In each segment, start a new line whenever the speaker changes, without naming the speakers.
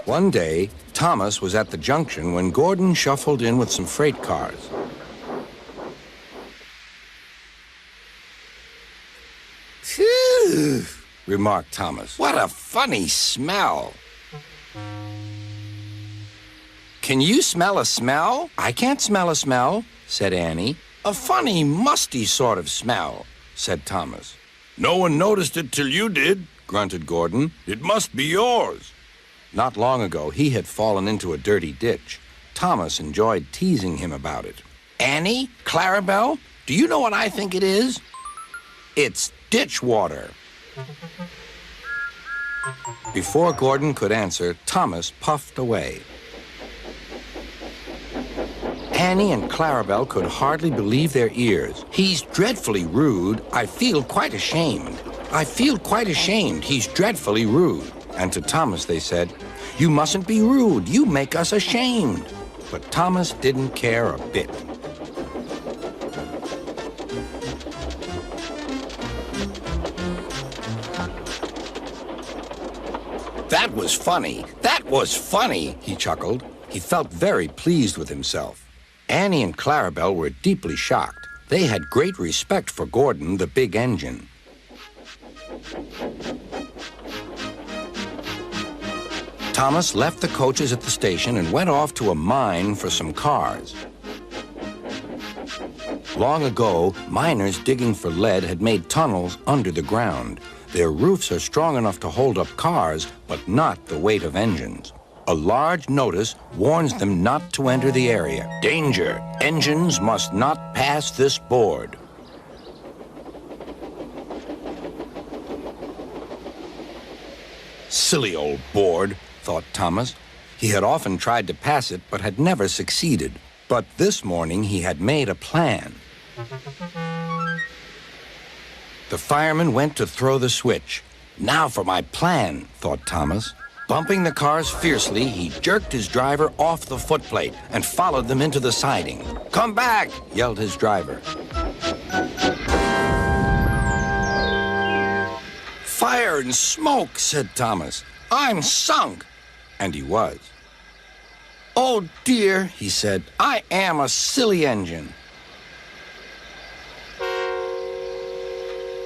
One day, Thomas was at the junction when Gordon shuffled in with some freight cars.
Phew,
Remarked Thomas.
what a funny smell.
Can you smell a smell? I can't smell a smell, said Annie.
A funny, musty sort of smell,
Said Thomas.
No one noticed it till you did,
Grunted Gordon.
It must be yours.
Not long ago, he had fallen into a dirty ditch. Thomas enjoyed teasing him about it.
Annie, Clarabelle, do you know what I think it is? It's ditch water.
Before Gordon could answer, Thomas puffed away. Annie and Clarabelle could hardly believe their ears.
He's dreadfully rude. I feel quite ashamed. I feel quite ashamed. He's dreadfully rude.
And to Thomas they said, "You mustn't be rude. You make us ashamed." But Thomas didn't care a bit.
That was funny. That was funny,
He chuckled. He felt very pleased with himself. Annie and Clarabelle were deeply shocked. They had great respect for Gordon, the big engine. Thomas left the coaches at the station and went off to a mine for some cars. Long ago, miners digging for lead had made tunnels under the ground. Their roofs are strong enough to hold up cars, but not the weight of engines. A large notice warns them not to enter the area. Danger! Engines must not pass this board. Silly old board, thought Thomas. He had often tried to pass it, but had never succeeded. But this morning he had made a plan. The fireman went to throw the switch. Now for my plan, thought Thomas. Bumping the cars fiercely, he jerked his driver off the footplate and followed them into the siding. "Come back!" yelled his driver. "Fire and smoke," said Thomas. "I'm sunk." And he was. "Oh dear," he said, "I am a silly engine."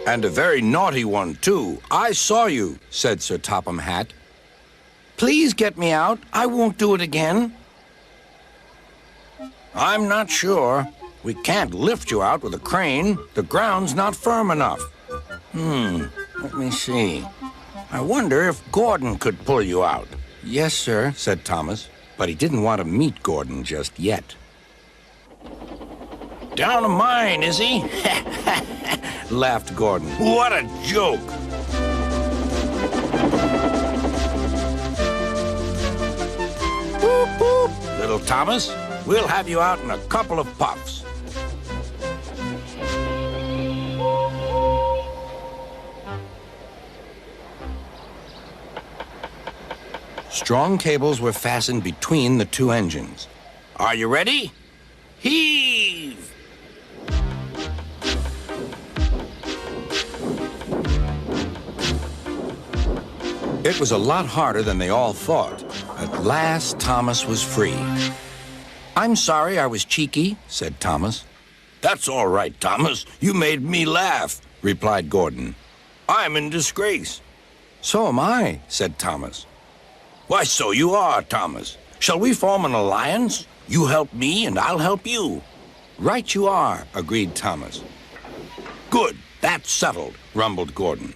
"And a very naughty one, too. I saw you," said Sir Topham Hatt. "Please get me out. I won't do it again." "I'm not sure. We can't lift you out with a crane. The ground's not firm enough. Let me see. I wonder if Gordon could pull you out." "Yes, sir," said Thomas, but he didn't want to meet Gordon just yet. "Down a mine, is he?" laughed Gordon. "What a joke!" Boop, boop, little Thomas. We'll have you out in a couple of puffs. Strong cables were fastened between the two engines. "Are you ready? Heave!" It was a lot harder than they all thought. At last, Thomas was free. "I'm sorry I was cheeky," said Thomas. "That's all right, Thomas. You made me laugh," replied Gordon. "I'm in disgrace." "So am I," said Thomas. "Why, so you are, Thomas. Shall we form an alliance? You help me and I'll help you." "Right you are," agreed Thomas. "Good, that's settled," rumbled Gordon.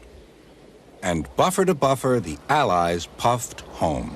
And buffer to buffer, the Allies puffed home.